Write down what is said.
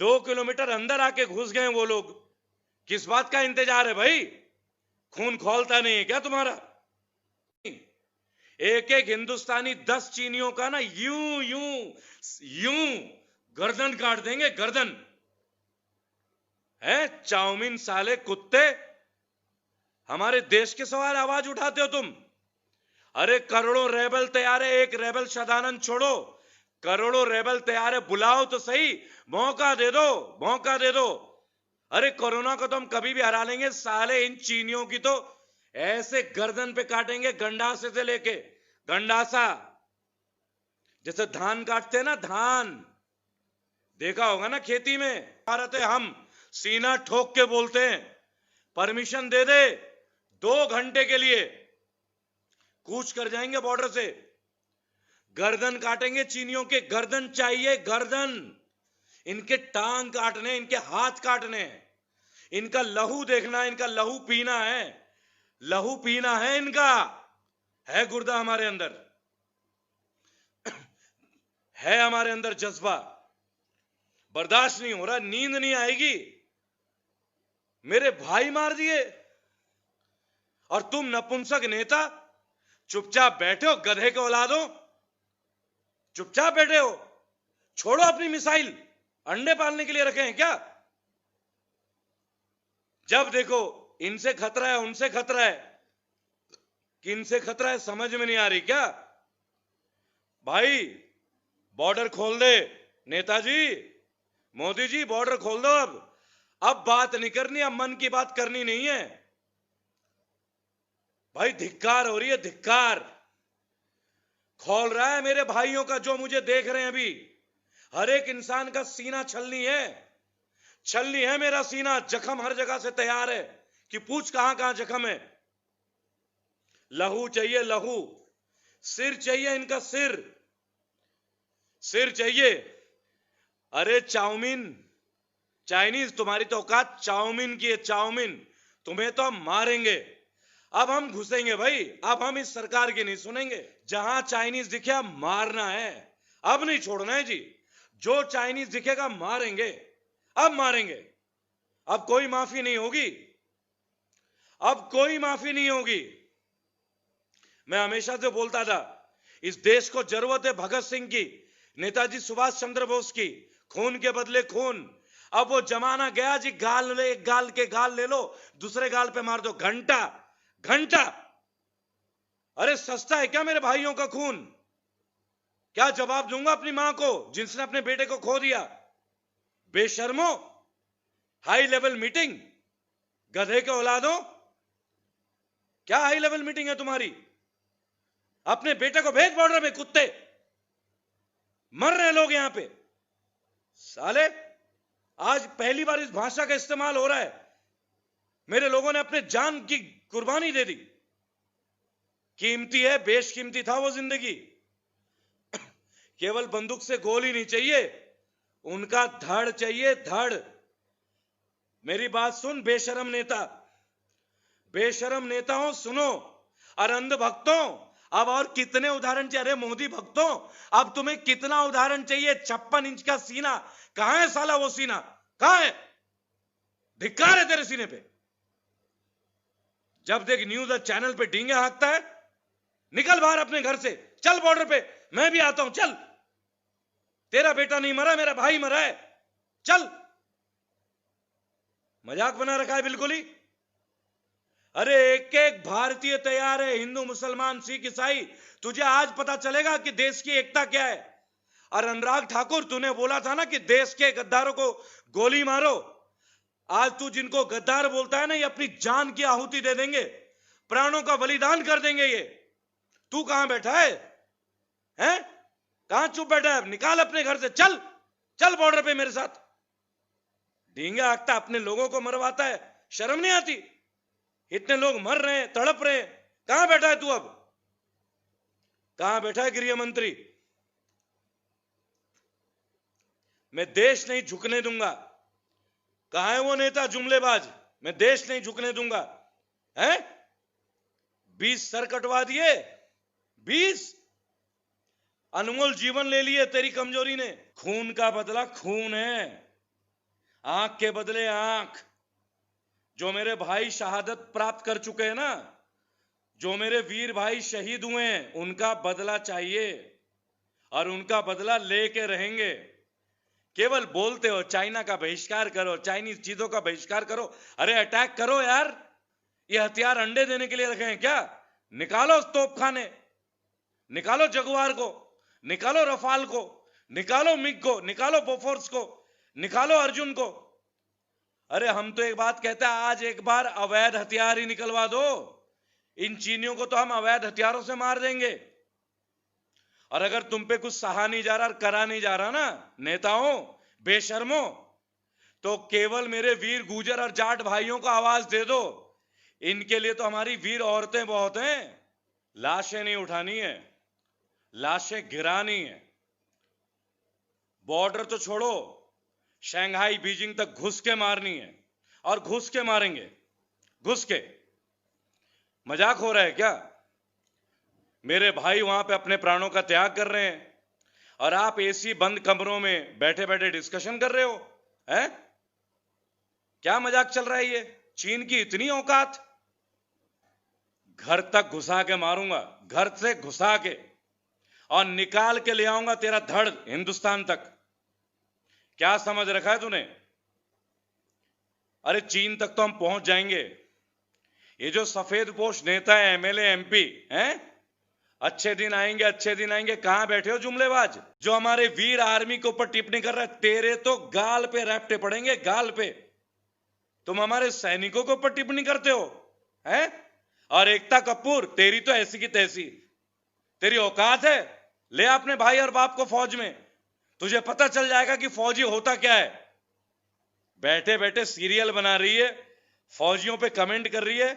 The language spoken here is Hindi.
2 किलोमीटर अंदर आके घुस गए वो लोग। किस बात का इंतजार है भाई? खून खौलता नहीं है क्या तुम्हारा? एक एक हिंदुस्तानी 10 चीनियों का ना यूं यूं यूं गर्दन काट देंगे, गर्दन। है चाउमीन साले कुत्ते, हमारे देश के सवाल आवाज उठाते हो तुम। अरे करोड़ों रेबल तैयार है, एक रेबल सदानंद छोड़ो, करोड़ों रेबल तैयार है, बुलाओ तो सही, मौका दे दो, मौका दे दो। अरे कोरोना को तो हम कभी भी हरा लेंगे, साले इन चीनियों की तो ऐसे गर्दन पे काटेंगे, गंडासे से लेके, गंडासा, जैसे धान काटते हैं ना, धान देखा होगा ना खेती में। भारत है, हम सीना ठोक के बोलते हैं, परमिशन दे दे 2 घंटे के लिए कूच कर जाएंगे बॉर्डर से, गर्दन काटेंगे चीनियों के, गर्दन चाहिए, गर्दन। इनके टांग काटने, इनके हाथ काटने, इनका लहू देखना, इनका लहू पीना है, लहू पीना है इनका। है गुर्दा हमारे अंदर, है हमारे अंदर जज्बा, बर्दाश्त नहीं हो रहा, नींद नहीं आएगी। मेरे भाई मार दिए और तुम नपुंसक नेता चुपचाप बैठे हो, गधे के औलादो, चुपचाप बैठे हो। छोड़ो अपनी मिसाइल, अंडे पालने के लिए रखे हैं क्या? जब देखो इनसे खतरा है, उनसे खतरा है, किनसे खतरा है समझ में नहीं आ रही क्या? भाई बॉर्डर खोल दे, नेताजी, मोदी जी, बॉर्डर खोल दो। अब बात नहीं करनी, अब मन की बात करनी नहीं है भाई। धिक्कार हो रही है, धिक्कार खोल रहा है मेरे भाइयों का, जो मुझे देख रहे हैं अभी। हर एक इंसान का सीना छलनी है, छलनी है मेरा सीना, जख्म हर जगह से तैयार है कि पूछ कहां कहां जख्म है। लहू चाहिए, लहू, सिर चाहिए इनका, सिर, सिर चाहिए। अरे चाउमीन, चाइनीज, तुम्हारी तो औकात चाउमीन की है, चाउमीन, तुम्हें तो हम मारेंगे। अब हम घुसेंगे भाई, अब हम इस सरकार की नहीं सुनेंगे। जहां चाइनीज दिखे मारना है, अब नहीं छोड़ना है जी। जो चाइनीज दिखेगा मारेंगे, अब मारेंगे, अब कोई माफी नहीं होगी, अब कोई माफी नहीं होगी। मैं हमेशा से बोलता था, इस देश को जरूरत है भगत सिंह की, नेताजी सुभाष चंद्र बोस की, खून के बदले खून। अब वो जमाना गया जी, गाल ले, एक गाल के गाल ले लो, दूसरे गाल पे मार दो, घंटा घंटा। अरे सस्ता है क्या मेरे भाइयों का खून? क्या जवाब दूंगा अपनी मां को जिसने अपने बेटे को खो दिया? बेशर्मो, हाई लेवल मीटिंग, गधे के औलादों, क्या हाई लेवल मीटिंग है तुम्हारी? अपने बेटे को भेज बॉर्डर में, कुत्ते, मर रहे लोग यहां पे साले। आज पहली बार इस भाषा का इस्तेमाल हो रहा है। मेरे लोगों ने अपने जान की कुर्बानी दे दी, कीमती है, बेशकीमती था वो जिंदगी। केवल बंदूक से गोली नहीं चाहिए, उनका धड़ चाहिए, धड़। मेरी बात सुन बेशरम नेता, बेशरम नेता हो, सुनो। और अंध भक्तों, अब और कितने उदाहरण चाहिए? अरे मोदी भक्तों, अब तुम्हें कितना उदाहरण चाहिए? 56 इंच का सीना, कहां है साला वो सीना, कहां है? धिक्कार है तेरे सीने पे। जब देख न्यूज चैनल पे डींगे हाँकता है, निकल बाहर अपने घर से, चल बॉर्डर पे, मैं भी आता हूं, चल। तेरा बेटा नहीं मरा, मेरा भाई मरा है, चल। मजाक बना रखा है बिल्कुल ही। अरे एक एक भारतीय तैयार है, हिंदू, मुसलमान, सिख, ईसाई। तुझे आज पता चलेगा कि देश की एकता क्या है। और अनुराग ठाकुर, तूने बोला था ना कि देश के गद्दारों को गोली मारो। आज तू जिनको गद्दार बोलता है ना, ये अपनी जान की आहुति दे देंगे, प्राणों का बलिदान कर देंगे ये। तू कहां बैठा है, हैं? कहां चुप बैठा है? निकाल अपने घर से, चल, चल बॉर्डर पे मेरे साथ। ढींगा आगता अपने लोगों को मरवाता है, शर्म नहीं आती? इतने लोग मर रहे हैं, तड़प रहे हैं, कहां बैठा है तू? अब कहां बैठा है गृह मंत्री? मैं देश नहीं झुकने दूंगा। कहां है वो नेता जुमलेबाज? मैं देश नहीं झुकने दूंगा। हैं? 20 सर कटवा दिए, 20 अनमोल जीवन ले लिए तेरी कमजोरी ने। खून का बदला खून है, आंख के बदले आंख। जो मेरे भाई शहादत प्राप्त कर चुके हैं ना, जो मेरे वीर भाई शहीद हुए हैं, उनका बदला चाहिए और उनका बदला लेके रहेंगे। केवल बोलते हो चाइना का बहिष्कार करो, चाइनीज चीजों का बहिष्कार करो। अरे अटैक करो यार, ये हथियार अंडे देने के लिए रखे हैं क्या? निकालो तोपखाने, निकालो जगुआर को, निकालो रफाल को, निकालो मिग को, निकालो बोफोर्स को, निकालो अर्जुन को। अरे हम तो एक बात कहते हैं, आज एक बार अवैध हथियार ही निकलवा दो। इन चीनियों को तो हम अवैध हथियारों से मार देंगे। और अगर तुम पे कुछ सहा नहीं जा रहा, करा नहीं जा रहा ना नेताओं बेशर्मो, तो केवल मेरे वीर गुर्जर और जाट भाइयों को आवाज दे दो। इनके लिए तो हमारी वीर औरतें बहुत हैं। लाशें नहीं उठानी है, लाशें गिरानी है। बॉर्डर तो छोड़ो, शंघाई बीजिंग तक घुस के मारनी है, और घुस के मारेंगे, घुस के। मजाक हो रहा है क्या? मेरे भाई वहां पे अपने प्राणों का त्याग कर रहे हैं और आप एसी बंद कमरों में बैठे बैठे डिस्कशन कर रहे हो, हैं? क्या मजाक चल रहा है ये? चीन की इतनी औकात? घर तक घुसा के मारूंगा, घर से घुसा के, और निकाल के ले आऊंगा तेरा धड़ हिंदुस्तान तक। क्या समझ रखा है तूने? अरे चीन तक तो हम पहुंच जाएंगे। ये जो सफेद पोश नेता है, एमएलए एमपी हैं, अच्छे दिन आएंगे, अच्छे दिन आएंगे। कहां बैठे हो जुमलेबाज, जो हमारे वीर आर्मी के ऊपर टिप्पणी कर रहा है? तेरे तो गाल पे रैप्टे पड़ेंगे, गाल पे। तुम हमारे सैनिकों के ऊपर टिप्पणी करते हो, हैं? और एकता कपूर, तेरी तो ऐसी की तैसी, तेरी औकात है? ले अपने भाई और बाप को फौज में, तुझे पता चल जाएगा कि फौजी होता क्या है। बैठे बैठे सीरियल बना रही है, फौजियों पे कमेंट कर रही है।